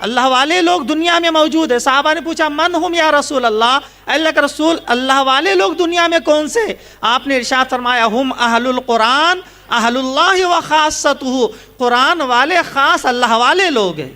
اللہ والے لوگ دنیا میں موجود ہیں۔ صحابہ نے پوچھا من ہم یا رسول اللہ، اللہ کے رسول اللہ والے لوگ دنیا میں کون سے؟ آپ نے ارشاد فرمایا ہم اہل القرآن اہل اللہ و خاصتہ، قرآن والے خاص اللہ والے لوگ ہیں۔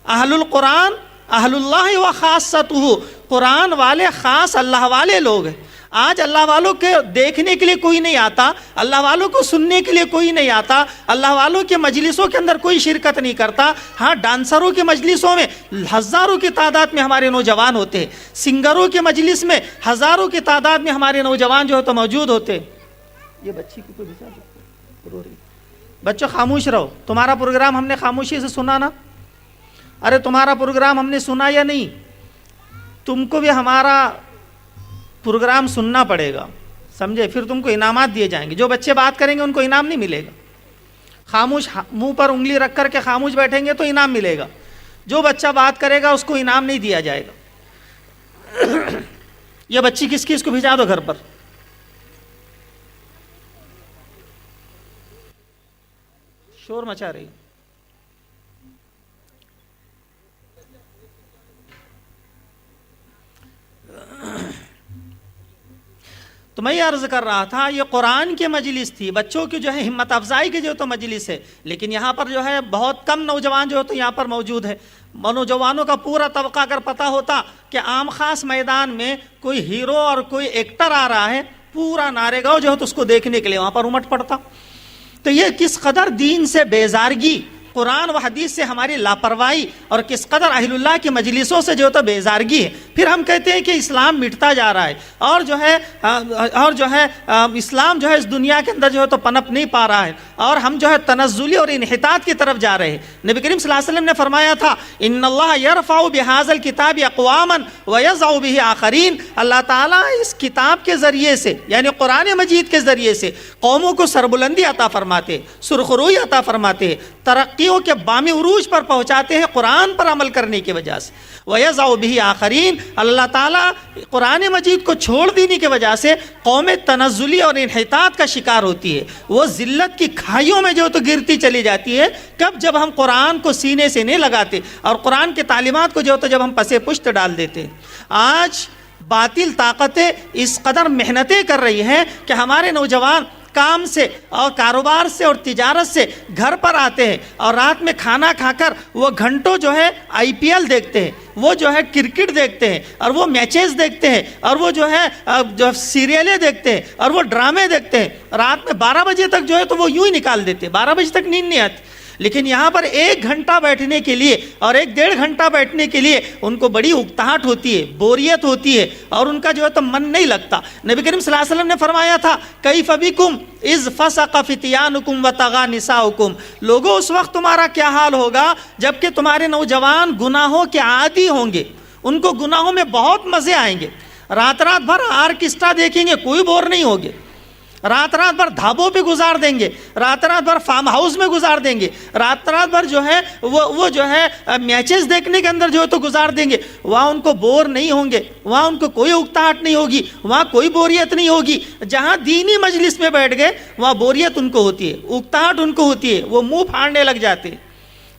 اہل القرآن اہل اللہ و خاصتہ، قرآن والے خاص اللہ والے لوگ ہیں۔ آج اللہ والوں کے دیکھنے کے لیے کوئی نہیں آتا، اللہ والوں کو سننے کے لیے کوئی نہیں آتا، اللہ والوں کے مجلسوں کے اندر کوئی شرکت نہیں کرتا۔ ہاں ڈانسروں کے مجلسوں میں ہزاروں کی تعداد میں ہمارے نوجوان ہوتے ہیں، سنگروں کے مجلس میں ہزاروں کی تعداد میں ہمارے نوجوان جو ہے تو موجود ہوتے ہیں۔ یہ بچی کو کوئی بچا دو، بچوں خاموش رہو، تمہارا پروگرام ہم نے خاموشی سے سنا نا؟ ارے تمہارا پروگرام ہم نے سنا یا نہیں؟ تم کو بھی ہمارا پروگرام سننا پڑے گا، سمجھے؟ پھر تم کو انعامات دیے جائیں گے۔ جو بچے بات کریں گے ان کو انعام نہیں ملے گا، خاموش منہ پر انگلی رکھ کر کے خاموش بیٹھیں گے تو انعام ملے گا، جو بچہ بات کرے گا اس کو انعام نہیں دیا جائے گا۔ یہ بچی کس کی، اس کو بھیجا دو گھر پر۔ شور مچا رہی۔ تو میں یہ عرض کر رہا تھا یہ قرآن کی مجلس تھی، بچوں کی جو ہے ہمت افزائی کی جو تو مجلس ہے، لیکن یہاں پر جو ہے بہت کم نوجوان جو ہے تو یہاں پر موجود ہے۔ نوجوانوں کا پورا طبقہ اگر پتہ ہوتا کہ عام خاص میدان میں کوئی ہیرو اور کوئی ایکٹر آ رہا ہے، پورا نعرے گاؤں جو ہے تو اس کو دیکھنے کے لیے وہاں پر امٹ پڑتا۔ تو یہ کس قدر دین سے بیزارگی، قرآن و حدیث سے ہماری لاپرواہی، اور کس قدر اہل اللہ کی مجلسوں سے جو تو بیزارگی ہے۔ پھر ہم کہتے ہیں کہ اسلام مٹتا جا رہا ہے، اور جو ہے اسلام جو ہے اس دنیا کے اندر جو ہے تو پنپ نہیں پا رہا ہے، اور ہم جو ہے تنزلی اور انحطاط کی طرف جا رہے ہیں۔ نبی کریم صلی اللہ علیہ وسلم نے فرمایا تھا ان اللہ یرفع بہذا الکتاب اقواما ویضع به آخرین، اللہ تعالیٰ اس کتاب کے ذریعے سے یعنی قرآن مجید کے ذریعے سے قوموں کو سربلندی عطا فرماتے، سرخروئی عطا فرماتے، ترقیوں کے بامی عروج پر پہنچاتے ہیں قرآن پر عمل کرنے کی وجہ سے۔ وَيَضَعُ بِهِ آخَرِينَ، اللہ تعالیٰ قرآن مجید کو چھوڑ دینے کی وجہ سے قوم تنزلی اور انحطاط کا شکار ہوتی ہے، وہ ذلت کی کھائیوں میں جو تو گرتی چلی جاتی ہے۔ کب؟ جب ہم قرآن کو سینے سے نہیں لگاتے اور قرآن کے تعلیمات کو جو تو جب ہم پسے پشت ڈال دیتے ہیں۔ آج باطل طاقتیں اس قدر محنتیں کر رہی ہیں کہ ہمارے نوجوان کام سے اور کاروبار سے اور تجارت سے گھر پر آتے ہیں، اور رات میں کھانا کھا کر وہ گھنٹوں جو ہے آئی پی ایل دیکھتے ہیں، وہ جو ہے کرکٹ دیکھتے ہیں، اور وہ میچز دیکھتے ہیں، اور وہ جو ہے سیریلیں دیکھتے ہیں، اور وہ ڈرامے دیکھتے ہیں۔ رات میں 12 بجے تک جو ہے تو وہ یوں ہی نکال دیتے، 12 بجے تک نیند نہیں آتی۔ لیکن یہاں پر 1 گھنٹہ بیٹھنے کے لیے اور 1-1.5 گھنٹہ بیٹھنے کے لیے ان کو بڑی اکتاہٹ ہوتی ہے، بوریت ہوتی ہے، اور ان کا جو ہے تو من نہیں لگتا۔ نبی کریم صلی اللہ علیہ وسلم نے فرمایا تھا کیف بکم اذ فسق فتیانکم وطغى نساؤکم، لوگوں اس وقت تمہارا کیا حال ہوگا جب کہ تمہارے نوجوان گناہوں کے عادی ہوں گے، ان کو گناہوں میں بہت مزے آئیں گے، رات بھر آرکسٹرا دیکھیں گے، کوئی بور نہیں ہوگے، رات بھر دھابوں پہ گزار دیں گے، رات بھر فارم ہاؤس میں گزار دیں گے، رات بھر جو ہے وہ جو ہے میچز دیکھنے کے اندر جو ہے تو گزار دیں گے۔ وہاں ان کو بور نہیں ہوں گے، وہاں ان کو کوئی اکتاہٹ نہیں ہوگی، وہاں کوئی بوریت نہیں ہوگی۔ جہاں دینی مجلس میں بیٹھ گئے وہاں بوریت ان کو ہوتی ہے، اکتاہٹ ان کو ہوتی ہے، وہ منہ پھاڑنے لگ جاتے ہیں۔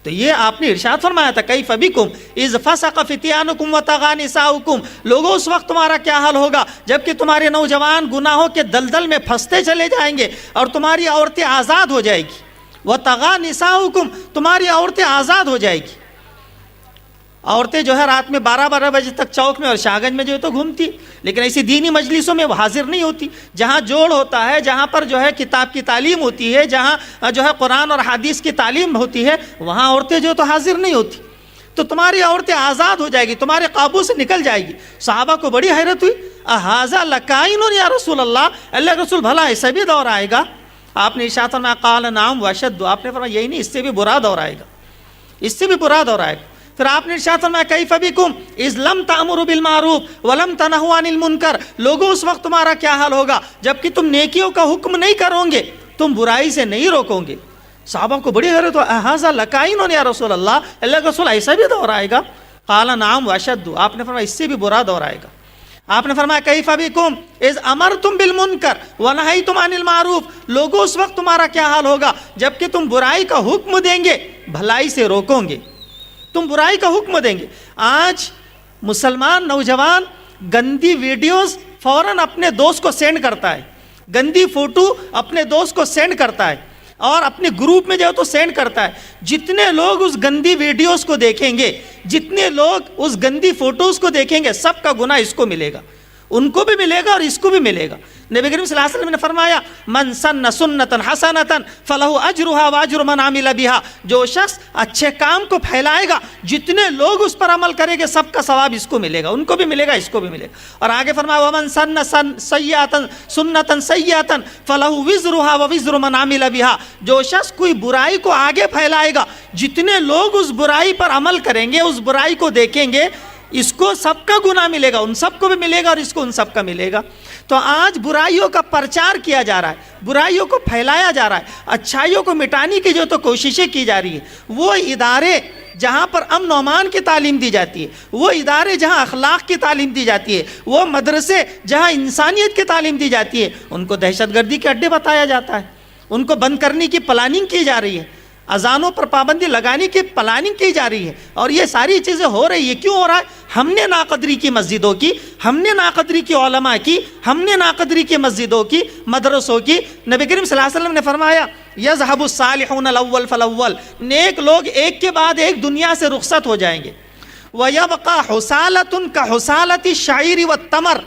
تو یہ آپ نے ارشاد فرمایا تھا کیف بکم اذ فسق فتیانکم وطغى نساؤکم، لوگوں اس وقت تمہارا کیا حال ہوگا جب کہ تمہارے نوجوان گناہوں کے دلدل میں پھنستے چلے جائیں گے اور تمہاری عورتیں آزاد ہو جائے گی۔ وطغى نساؤکم، تمہاری عورتیں آزاد ہو جائے گی۔ عورتیں جو ہے رات میں 12 بجے تک چوک میں اور شاہگنج میں جو ہے تو گھومتی، لیکن ایسی دینی مجلسوں میں وہ حاضر نہیں ہوتی۔ جہاں جوڑ ہوتا ہے، جہاں پر جو ہے کتاب کی تعلیم ہوتی ہے، جہاں جو ہے قرآن اور حدیث کی تعلیم ہوتی ہے، وہاں عورتیں جو تو حاضر نہیں ہوتی۔ تو تمہاری عورتیں آزاد ہو جائے گی، تمہارے قابو سے نکل جائے گی۔ صحابہ کو بڑی حیرت ہوئی، اہذا لکائن یا رسول اللہ، اللہ کے رسول بھلا ایسا بھی دور آئے گا؟ آپ نے ارشاد فرمایا قال نعم واشد، آپ نے فرمایا یہی نہیں، اس سے بھی برا دور آئے گا، اس سے بھی برا دور آئے گا۔ پھر آپ نے ارشاد فرمایا کیف بکم اذ لم تأمروا بالمعروف ولم تنہوا عن المنکر، لوگوں اس وقت تمہارا کیا حال ہوگا جب کہ تم نیکیوں کا حکم نہیں کرو گے، تم برائی سے نہیں روکو گے۔ صحابہ کو بڑی حیرت ہو، اہذا لکائن یا رسول اللہ، اللہ کے رسول ایسا بھی دور آئے گا؟ قال نعم واشد، آپ نے فرمایا اس سے بھی برا دور آئے گا۔ آپ نے فرمایا کیف بکم اذ امرتم بالمنکر ونہیتم عن المعروف، لوگوں اس وقت تمہارا کیا حال ہوگا جب کہ تم برائی کا حکم دیں گے، بھلائی سے روکو گے۔ تم برائی کا حکم دیں گے. آج مسلمان نوجوان گندی ویڈیوز فوراً اپنے دوست کو سینڈ کرتا ہے, گندی فوٹو اپنے دوست کو سینڈ کرتا ہے اور اپنے گروپ میں جو تو سینڈ کرتا ہے. جتنے لوگ اس گندی ویڈیوز کو دیکھیں گے, جتنے لوگ اس گندی فوٹوز کو دیکھیں گے, سب کا گناہ اس کو ملے گا, ان کو بھی ملے گا اور اس کو بھی ملے گا. نبی کریم صلی اللہ علیہ وسلم نے فرمایا من سن سنتا حسنتا فلہ اجرھا واجر من عمل بھا, جو شخص اچھے کام کو پھیلائے گا, جتنے لوگ اس پر عمل کریں گے, سب کا ثواب اس کو ملے گا, ان کو بھی ملے گا, اس کو بھی ملے گا. اور آگے فرمایا ومن سن سیئتا سنتا سیئتا فلہ وزرھا ووزر من عمل بھا, جو شخص کوئی برائی کو آگے پھیلائے گا, جتنے لوگ اس برائی پر عمل کریں گے, اس برائی کو دیکھیں گے, اس کو سب کا گناہ ملے گا, ان سب کو بھی ملے گا اور اس کو ان سب کا ملے گا. تو آج برائیوں کا پرچار کیا جا رہا ہے, برائیوں کو پھیلایا جا رہا ہے, اچھائیوں کو مٹانے کی جو تو کوششیں کی جا رہی ہیں. وہ ادارے جہاں پر امن و امان کی تعلیم دی جاتی ہے, وہ ادارے جہاں اخلاق کی تعلیم دی جاتی ہے, وہ مدرسے جہاں انسانیت کی تعلیم دی جاتی ہے, ان کو دہشت گردی کے اڈے بتایا جاتا ہے, ان کو بند کرنے کی پلاننگ کی جا رہی ہے, اذانوں پر پابندی لگانے کی پلاننگ کی جا رہی ہے. اور یہ ساری چیزیں ہو رہی ہے, کیوں ہو رہا ہے؟ ہم نے ناقدری کی مسجدوں کی, ہم نے ناقدری کی علماء کی, ہم نے ناقدری کی مسجدوں کی, مدرسوں کی. نبی کریم صلی اللہ علیہ وسلم نے فرمایا یذهب الصالحون الاول فالاول, نیک لوگ ایک کے بعد ایک دنیا سے رخصت ہو جائیں گے. وَيَبْقَى حُسَالَةٌ كَحُسَالَةِ الشَّعِيرِ وَالتَّمَرِ,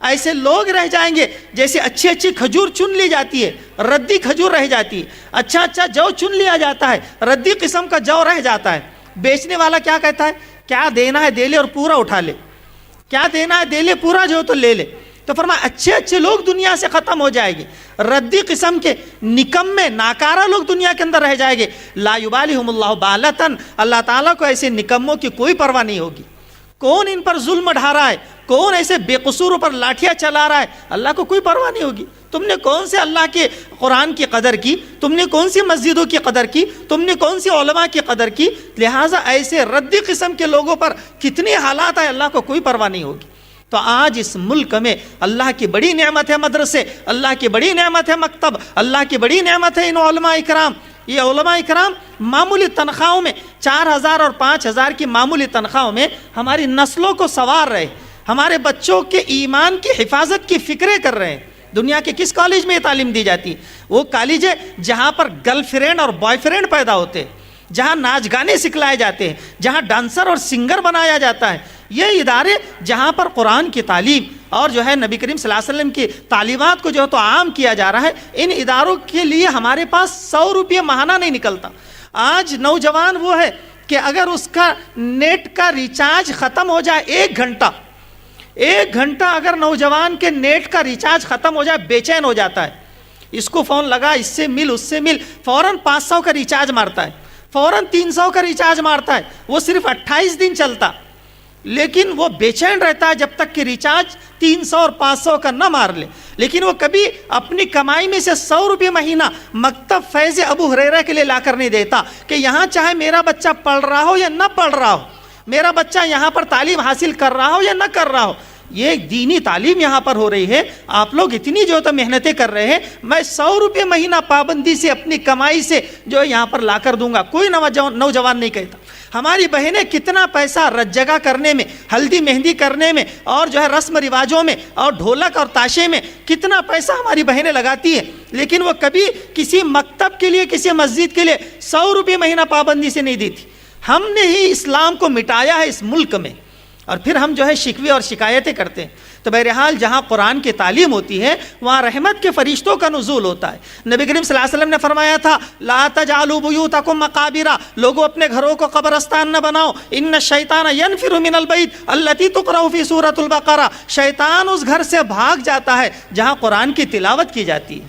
ایسے لوگ رہ جائیں گے جیسے اچھی اچھی کھجور چن لی جاتی ہے, ردی کھجور رہ جاتی ہے, اچھا اچھا جو چن لیا جاتا ہے, ردی قسم کا جو رہ جاتا ہے. بیچنے والا کیا کہتا ہے؟ کیا دینا ہے دے لے اور پورا اٹھا لے, کیا دینا ہے دے لے, پورا جو تو لے لے. تو فرمایا اچھے اچھے لوگ دنیا سے ختم ہو جائیں گے, ردی قسم کے نکمے ناکارہ لوگ دنیا کے اندر رہ جائیں گے. لا یبالہم اللہ بالۃ, اللہ تعالیٰ کو ایسے نکموں کی کوئی پرواہ نہیں ہوگی. کون ان پر ظلم ڈھا رہا ہے, کون ایسے بے قصوروں پر لاٹھیاں چلا رہا ہے, اللہ کو کوئی پرواہ نہیں ہوگی. تم نے کون سے اللہ کے قرآن کی قدر کی, تم نے کون سی مسجدوں کی قدر کی, تم نے کون سی علماء کی قدر کی. لہٰذا ایسے ردی قسم کے لوگوں پر کتنے حالات ہیں, اللہ کو کوئی پرواہ نہیں ہوگی. تو آج اس ملک میں اللہ کی بڑی نعمت ہے مدرسے, اللہ کی بڑی نعمت ہے مکتب, اللہ کی بڑی نعمت ہے ان علماء اکرام. یہ علماء اکرام معمولی تنخواہوں میں 4,000 اور 5,000 کی معمولی تنخواہوں میں ہماری نسلوں کو سنوار رہے, ہمارے بچوں کے ایمان کی حفاظت کی فکریں کر رہے ہیں. دنیا کے کس کالج میں یہ تعلیم دی جاتی ہے؟ وہ کالج ہے جہاں پر گرل فرینڈ اور بوائے فرینڈ پیدا ہوتے ہیں, جہاں ناچ گانے سکھلائے جاتے ہیں, جہاں ڈانسر اور سنگر بنایا جاتا ہے. یہ ادارے جہاں پر قرآن کی تعلیم اور جو ہے نبی کریم صلی اللہ علیہ وسلم کی تعلیمات کو جو ہے تو عام کیا جا رہا ہے, ان اداروں کے لیے ہمارے پاس 100 روپے ماہانہ نہیں نکلتا. آج نوجوان وہ ہے کہ اگر اس کا نیٹ کا ریچارج ختم ہو جائے, ایک گھنٹہ اگر نوجوان کے نیٹ کا ریچارج ختم ہو جائے, بے چین ہو جاتا ہے. اس کو فون لگا, اس سے مل, اس سے مل, فوراً 500 کا ریچارج مارتا ہے, فوراً 300 کا ریچارج مارتا ہے. وہ صرف 28 دن چلتا, لیکن وہ بے چین رہتا ہے جب تک کہ ریچارج 300 اور 500 کا نہ مار لے. لیکن وہ کبھی اپنی کمائی میں سے 100 روپے مہینہ مکتب فیض ابو ہریرہ کے لیے لا کر نہیں دیتا کہ یہاں چاہے میرا بچہ پڑھ رہا ہو یا نہ پڑھ رہا ہو, میرا بچہ یہاں پر تعلیم حاصل کر رہا ہو یا نہ کر رہا ہو, یہ ایک دینی تعلیم یہاں پر ہو رہی ہے. آپ لوگ اتنی جو تو محنتیں کر رہے ہیں, میں 100 روپے مہینہ پابندی سے اپنی کمائی سے جو یہاں پر لا کر دوں گا. کوئی نوجوان نہیں کہتا. ہماری بہنیں کتنا پیسہ رت جگہ کرنے میں, ہلدی مہندی کرنے میں, اور جو ہے رسم رواجوں میں, اور ڈھولک اور تاشے میں کتنا پیسہ ہماری بہنیں لگاتی ہیں, لیکن وہ کبھی کسی مکتب کے لیے, کسی مسجد کے لیے 100 روپے مہینہ پابندی سے نہیں دیتی. ہم نے ہی اسلام کو مٹایا ہے اس ملک میں, اور پھر ہم جو ہے شکوے اور شکایتیں کرتے ہیں. تو بہرحال جہاں قرآن کی تعلیم ہوتی ہے وہاں رحمت کے فرشتوں کا نزول ہوتا ہے. نبی کریم صلی اللہ علیہ وسلم نے فرمایا تھا لا تجعلوا بیوتکم مقابر, لوگوں اپنے گھروں کو قبرستان نہ بناؤ. ان الشیطان ینفر من البیت التی تقرأ فی سورۃ البقرہ, شیطان اس گھر سے بھاگ جاتا ہے جہاں قرآن کی تلاوت کی جاتی ہے.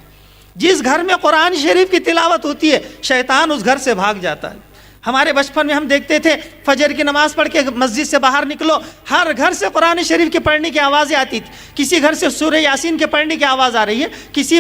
جس گھر میں قرآن شریف کی تلاوت ہوتی ہے شیطان اس گھر سے بھاگ جاتا ہے. ہمارے بچپن میں ہم دیکھتے تھے فجر کی نماز پڑھ کے مسجد سے باہر نکلو, ہر گھر سے قرآن شریف کے پڑھنے کی آوازیں آتی تھی. کسی گھر سے سورہ یاسین کے پڑھنے کی آواز آ رہی ہے, کسی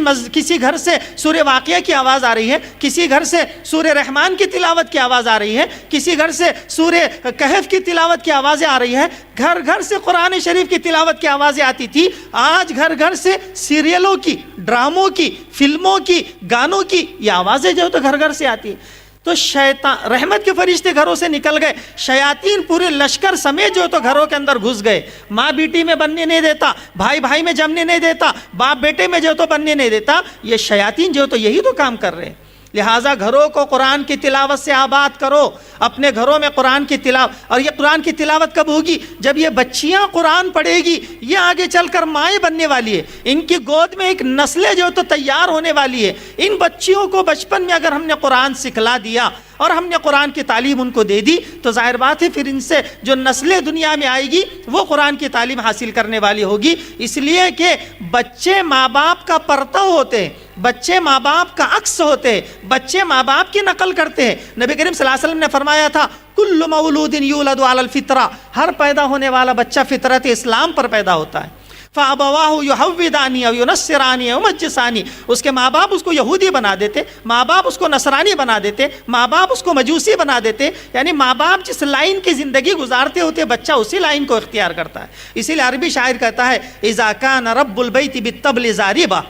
گھر سے سورہ واقعہ کی آواز آ رہی ہے, کسی گھر سے سورہ رحمان کی تلاوت کی آواز آ رہی ہے, کسی گھر سے سورہ کہف کی تلاوت کی آوازیں آ رہی ہے. گھر گھر سے قرآن شریف کی تلاوت کی آوازیں آتی تھی. آج گھر گھر سے سیریلوں کی, ڈراموں کی, فلموں کی, گانوں کی یہ آوازیں جو تو گھر گھر سے آتی ہیں. تو شیطان رحمت کے فرشتے گھروں سے نکل گئے، شیاطین پورے لشکر سمیت جو تو گھروں کے اندر گھس گئے، ماں بیٹی میں بننے نہیں دیتا، بھائی بھائی میں جمنے نہیں دیتا، باپ بیٹے میں جو تو بننے نہیں دیتا، یہ شیاطین جو تو یہی تو کام کر رہے ہیں۔ لہٰذا گھروں کو قرآن کی تلاوت سے آباد کرو، اپنے گھروں میں قرآن کی تلاوت، اور یہ قرآن کی تلاوت کب ہوگی؟ جب یہ بچیاں قرآن پڑھے گی، یہ آگے چل کر مائیں بننے والی ہے، ان کی گود میں ایک نسلیں جو تو تیار ہونے والی ہے۔ ان بچیوں کو بچپن میں اگر ہم نے قرآن سکھلا دیا اور ہم نے قرآن کی تعلیم ان کو دے دی تو ظاہر بات ہے پھر ان سے جو نسلیں دنیا میں آئے گی وہ قرآن کی تعلیم حاصل کرنے والی ہوگی۔ اس لیے کہ بچے ماں باپ کا پرتو ہوتے ہیں، بچے ماں باپ کا عکس ہوتے ہیں، بچے ماں باپ کی نقل کرتے ہیں۔ نبی کریم صلی اللہ علیہ وسلم نے فرمایا تھا کل مولود یولد علی الفطرہ، ہر پیدا ہونے والا بچہ فطرت اسلام پر پیدا ہوتا ہے۔ فَأَبَوَاهُ يُحَوِّدَانِهِ أَوْ يُنَصِّرَانِهِ أَوْ يُمَجِّسَانِهِ، اس کے ماں باپ اس کو یہودی بنا دیتے، ماں باپ اس کو نصرانی بنا دیتے، ماں باپ اس کو مجوسی بنا دیتے، یعنی ماں باپ جس لائن کی زندگی گزارتے ہوتے بچہ اسی لائن کو اختیار کرتا ہے۔ اسی لیے عربی شاعر کہتا ہے اذا كان رب البيت بالطبل زاربا،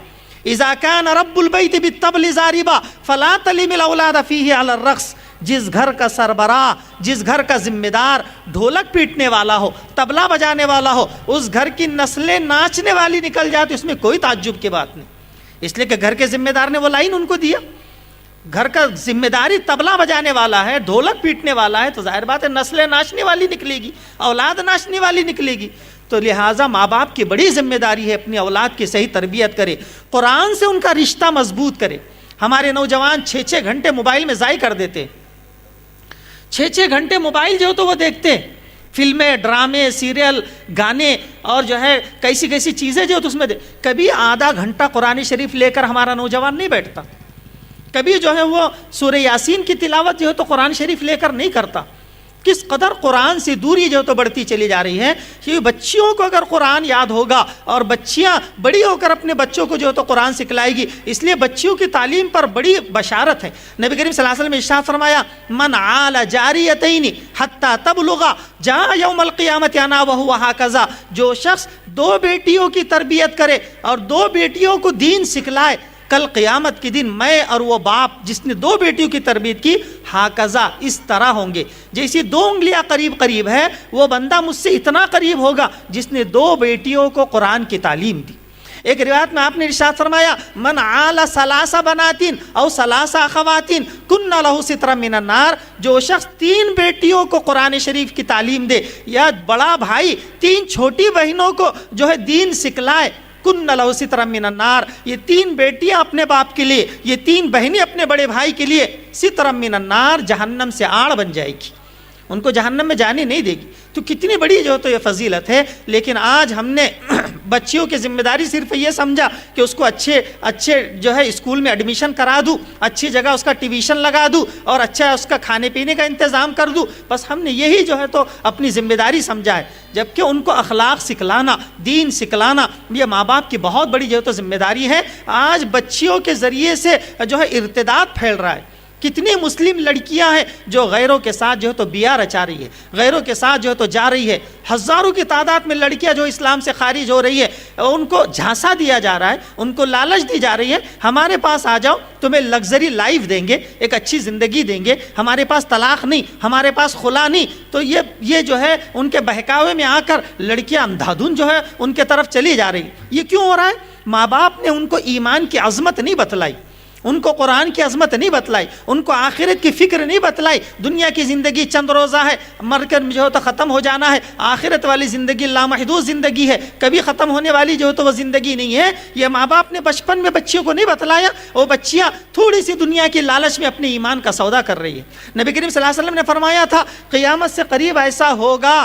اذا كان رب البيت بالطبل زاربا فلا تلم الاولاد فيه على الرقص، جس گھر کا سربراہ، جس گھر کا ذمہ دار ڈھولک پیٹنے والا ہو، طبلہ بجانے والا ہو، اس گھر کی نسلیں ناچنے والی نکل جائے تو اس میں کوئی تعجب کی بات نہیں، اس لیے کہ گھر کے ذمہ دار نے وہ لائن ان کو دیا۔ گھر کا ذمہ داری طبلہ بجانے والا ہے، ڈھولک پیٹنے والا ہے، تو ظاہر بات ہے نسلیں ناچنے والی نکلے گی، اولاد ناچنے والی نکلے گی۔ تو لہٰذا ماں باپ کی بڑی ذمہ داری ہے اپنی اولاد کی صحیح تربیت کرے، قرآن سے ان کا رشتہ مضبوط کرے۔ ہمارے نوجوان 6 گھنٹے موبائل میں ضائع کر دیتے، 6 گھنٹے موبائل جو تو وہ دیکھتے ہیں، فلمیں، ڈرامے، سیریل، گانے، اور جو ہے کیسی کیسی چیزیں جو تو اس میں کبھی آدھا گھنٹہ قرآن شریف لے کر ہمارا نوجوان نہیں بیٹھتا، کبھی جو ہے وہ سورہ یاسین کی تلاوت جو ہے تو قرآن شریف لے کر نہیں کرتا۔ کس قدر قرآن سے دوری جو تو بڑھتی چلی جا رہی ہے کہ بچیوں کو اگر قرآن یاد ہوگا اور بچیاں بڑی ہو کر اپنے بچوں کو جو تو قرآن سکھلائے گی، اس لیے بچیوں کی تعلیم پر بڑی بشارت ہے۔ نبی کریم صلی اللہ علیہ وسلم نے ارشاد فرمایا من عال جاریتین حتی تبلغ جاء یوم القیامت انا وهو هكذا، جو شخص 2 بیٹیوں کی تربیت کرے اور 2 بیٹیوں کو دین سکھلائے، کل قیامت کے دن میں اور وہ باپ جس نے 2 بیٹیوں کی تربیت کی ہاکذا اس طرح ہوں گے، جیسی 2 انگلیاں قریب قریب ہے، وہ بندہ مجھ سے اتنا قریب ہوگا جس نے 2 بیٹیوں کو قرآن کی تعلیم دی۔ ایک روایت میں آپ نے ارشاد فرمایا من عال 3 بناتین او 3 اخواتین کن لہ سترا من النار، جو شخص 3 بیٹیوں کو قرآن شریف کی تعلیم دے یا بڑا بھائی 3 چھوٹی بہنوں کو جو ہے دین سکھلائے، کن لہ سترا من النار، یہ 3 بیٹیاں اپنے باپ کے لیے، یہ 3 بہنیں اپنے بڑے بھائی کے لیے سترا من النار، جہنم سے آڑ بن جائے گی، ان کو جہنم میں جانے نہیں دے گی۔ تو کتنی بڑی جو تو یہ فضیلت ہے، لیکن آج ہم نے بچیوں کی ذمہ داری صرف یہ سمجھا کہ اس کو اچھے جو ہے اسکول میں ایڈمیشن کرا دوں، اچھی جگہ اس کا ٹیویشن لگا دوں اور اچھا اس کا کھانے پینے کا انتظام کر دوں، بس ہم نے یہی جو ہے تو اپنی ذمہ داری سمجھا ہے، جبکہ ان کو اخلاق سکھلانا، دین سکھلانا یہ ماں باپ کی بہت بڑی جو تو ذمہ داری ہے۔ آج بچیوں کے ذریعے سے جو ہے ارتداد پھیل رہا ہے، کتنی مسلم لڑکیاں ہیں جو غیروں کے ساتھ جو ہے تو بیاہ رچا رہی ہے، غیروں کے ساتھ جو ہے تو جا رہی ہے، ہزاروں کی تعداد میں لڑکیاں جو اسلام سے خارج ہو رہی ہے، ان کو جھانسا دیا جا رہا ہے، ان کو لالچ دی جا رہی ہے، ہمارے پاس آ جاؤ تمہیں لگژری لائف دیں گے، ایک اچھی زندگی دیں گے، ہمارے پاس طلاق نہیں، ہمارے پاس خلا نہیں، تو یہ جو ہے ان کے بہکاوے میں آ کر لڑکیاں اندھادھن جو ہے ان کے طرف چلی جا رہی ہیں۔ یہ کیوں ہو رہا ہے؟ ماں باپ نے ان کو ایمان کی عظمت نہیں بتلائی، ان کو قرآن کی عظمت نہیں بتلائی، ان کو آخرت کی فکر نہیں بتلائی۔ دنیا کی زندگی چند روزہ ہے، مر کر جو ہے تو ختم ہو جانا ہے، آخرت والی زندگی لامحدود زندگی ہے، کبھی ختم ہونے والی جو ہے تو وہ زندگی نہیں ہے۔ یہ ماں باپ نے بچپن میں بچیوں کو نہیں بتلایا، وہ بچیاں تھوڑی سی دنیا کی لالچ میں اپنے ایمان کا سودا کر رہی ہے۔ نبی کریم صلی اللہ علیہ وسلم نے فرمایا تھا قیامت سے قریب ایسا ہوگا،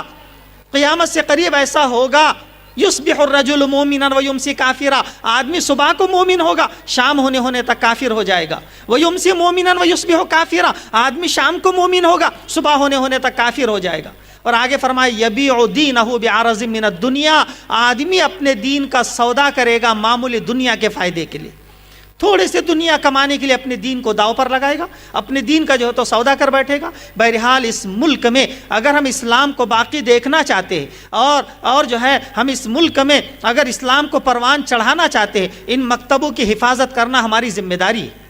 قیامت سے قریب ایسا ہوگا یصبح الرجل مومنا ویمسی کافرا، آدمی صبح کو مومن ہوگا، شام ہونے تک کافر ہو جائے گا، ویمسی مومنا ویصبح کافرا، آدمی شام کو مومن ہوگا، صبح ہونے تک کافر ہو جائے گا۔ اور آگے فرمایا یبیع دینہ بعرض من الدنیا، آدمی اپنے دین کا سودا کرے گا معمولی دنیا کے فائدے کے لیے، تھوڑے سے دنیا کمانے کے لیے اپنے دین کو داؤ پر لگائے گا، اپنے دین کا جو ہے تو سودا کر بیٹھے گا۔ بہرحال اس ملک میں اگر ہم اسلام کو باقی دیکھنا چاہتے ہیں اور جو ہے ہم اس ملک میں اگر اسلام کو پروان چڑھانا چاہتے ہیں، ان مکتبوں کی حفاظت کرنا ہماری ذمہ داری ہے۔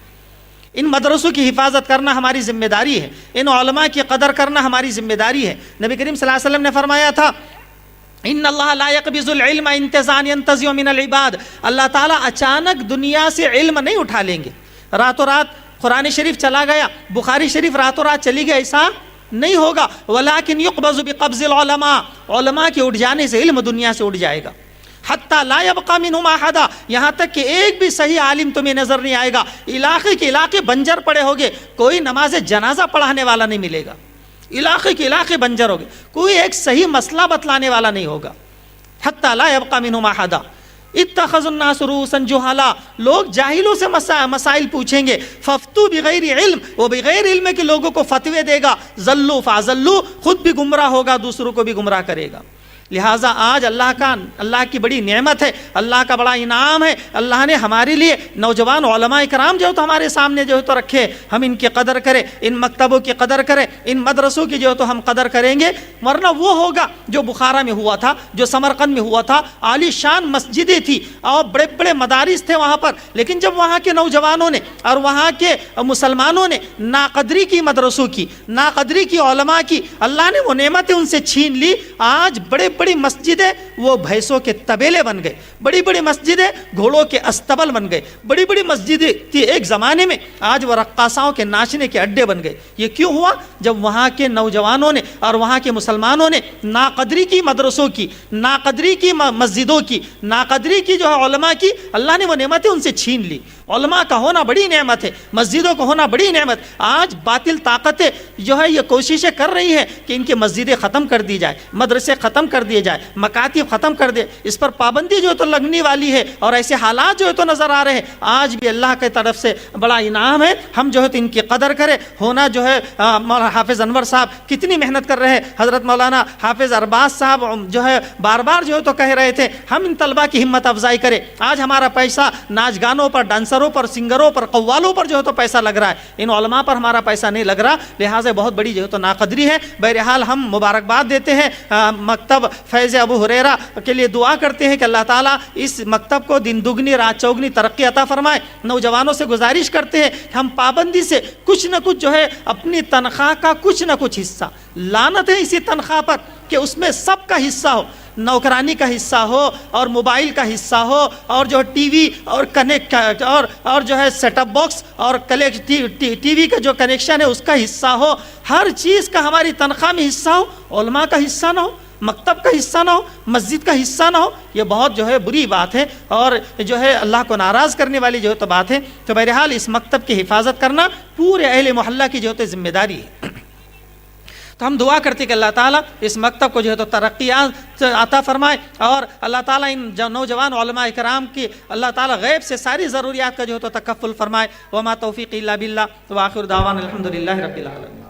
ان مدرسوں کی حفاظت کرنا ہماری ذمہ داری ہے، ان علماء کی قدر کرنا ہماری ذمہ داری ہے۔ نبی کریم صلی اللہ علیہ وسلم نے فرمایا تھا ان اللہ لا يقبض العلم انتزاعا ينتزع من العباد، اللہ تعالیٰ اچانک دنیا سے علم نہیں اٹھا لیں گے، راتوں رات قرآن شریف چلا گیا، بخاری شریف راتوں رات چلی گئی، ایسا نہیں ہوگا۔ ولكن يقبض بقبض العلماء، علماء کے اٹھ جانے سے علم دنیا سے اٹھ جائے گا۔ حتی لا يبقى منهم احد، یہاں تک کہ ایک بھی صحیح عالم تمہیں نظر نہیں آئے گا، علاقے کے علاقے بنجر پڑے ہوگے، کوئی نماز جنازہ پڑھانے والا نہیں ملے گا، علاقے کے علاقے بنجر ہوگے، کوئی ایک صحیح مسئلہ بتلانے والا نہیں ہوگا۔ حتی لا يبقى منهم احد اتخذوا الناس رؤوسا جہالا، لوگ جاہلوں سے مسائل پوچھیں گے، ففتو بغیر علم، وہ بغیر علم کے لوگوں کو فتوے دے گا، ضلوا فاضلوا، خود بھی گمراہ ہوگا دوسروں کو بھی گمراہ کرے گا۔ لہٰذا آج اللہ کی بڑی نعمت ہے، اللہ کا بڑا انعام ہے، اللہ نے ہمارے لیے نوجوان علماء کرام جو ہے تو ہمارے سامنے جو ہے تو رکھے، ہم ان کی قدر کریں، ان مکتبوں کی قدر کریں، ان مدرسوں کی جو ہے تو ہم قدر کریں گے، ورنہ وہ ہوگا جو بخارا میں ہوا تھا، جو سمرقند میں ہوا تھا، عالی شان مسجدیں تھی اور بڑے بڑے مدارس تھے وہاں پر، لیکن جب وہاں کے نوجوانوں نے اور وہاں کے مسلمانوں نے ناقدری کی مدرسوں کی، ناقدری کی علماء کی، اللہ نے وہ نعمتیں ان سے چھین لی، آج بڑے بڑی مسجدیں وہ بھینسوں کے طبیلے بن گئے، بڑی بڑی مسجدیں گھوڑوں کے استبل بن گئے، بڑی بڑی مسجدیں تھی ایک زمانے میں، آج وہ رقاصاؤں کے ناچنے کے اڈے بن گئے۔ یہ کیوں ہوا؟ جب وہاں کے نوجوانوں نے اور وہاں کے مسلمانوں نے ناقدری کی مدرسوں کی، ناقدری کی مسجدوں کی، ناقدری کی جو ہے علماء کی، اللہ نے وہ نعمتیں ان سے چھین لی۔ علماء کا ہونا بڑی نعمت ہے، مسجدوں کا ہونا بڑی نعمت۔ آج باطل طاقتیں جو ہے یہ کوششیں کر رہی ہیں کہ ان کی مسجدیں ختم کر دی جائے، مدرسے ختم کر دیے جائے، مکاتب ختم کر دے، اس پر پابندی جو ہے تو لگنے والی ہے، اور ایسے حالات جو ہے تو نظر آ رہے ہیں۔ آج بھی اللہ کی طرف سے بڑا انعام ہے، ہم جو ہے تو ان کی قدر کریں۔ ہونا جو ہے مولانا حافظ انور صاحب کتنی محنت کر رہے ہیں، حضرت مولانا حافظ ارباز صاحب جو ہے بار بار جو ہے تو کہہ رہے تھے ہم ان طلبہ کی ہمت افزائی کریں۔ آج ہمارا پیسہ ناچ گانوں پر، ڈانسروں پر، سنگروں پر، قوالوں پر جو ہے تو پیسہ لگ رہا ہے، ان علماء پر ہمارا پیسہ نہیں لگ رہا، لہٰذا بہت بڑی جو ہے تو ناقدری ہے۔ بہرحال ہم مبارکباد دیتے ہیں مکتب فیض ابو ہریرہ کے لیے، دعا کرتے ہیں کہ اللہ تعالیٰ اس مکتب کو دن دگنی رات چوگنی ترقی عطا فرمائے۔ نوجوانوں سے گزارش کرتے ہیں کہ ہم پابندی سے کچھ نہ کچھ جو ہے اپنی تنخواہ کا کچھ نہ کچھ حصہ، لعنت ہے اسی تنخواہ پر کہ اس میں سب کا حصہ ہو، نوکرانی کا حصہ ہو اور موبائل کا حصہ ہو اور جو ٹی وی اور کنیکٹ اور جو ہے سیٹ اپ باکس اور ٹی وی کا جو کنیکشن ہے اس کا حصہ ہو، ہر چیز کا ہماری تنخواہ میں حصہ ہو، علماء کا حصہ نہ ہو، مکتب کا حصہ نہ ہو، مسجد کا حصہ نہ ہو، یہ بہت جو ہے بری بات ہے اور جو ہے اللہ کو ناراض کرنے والی جو ہے تو بات ہے۔ تو بہرحال اس مکتب کی حفاظت کرنا پورے اہل محلہ کی جو ہے تو ذمہ داری ہے۔ تو ہم دعا کرتے کہ اللہ تعالیٰ اس مکتب کو جو ہے تو ترقیات عطا فرمائے، اور اللہ تعالیٰ ان نوجوان علماء کرام کی اللہ تعالیٰ غیب سے ساری ضروریات کا جو ہے تو تکفل فرمائے۔ وما توفیق الا باللہ، وآخر دعوانا الحمدللہ رب العالمین۔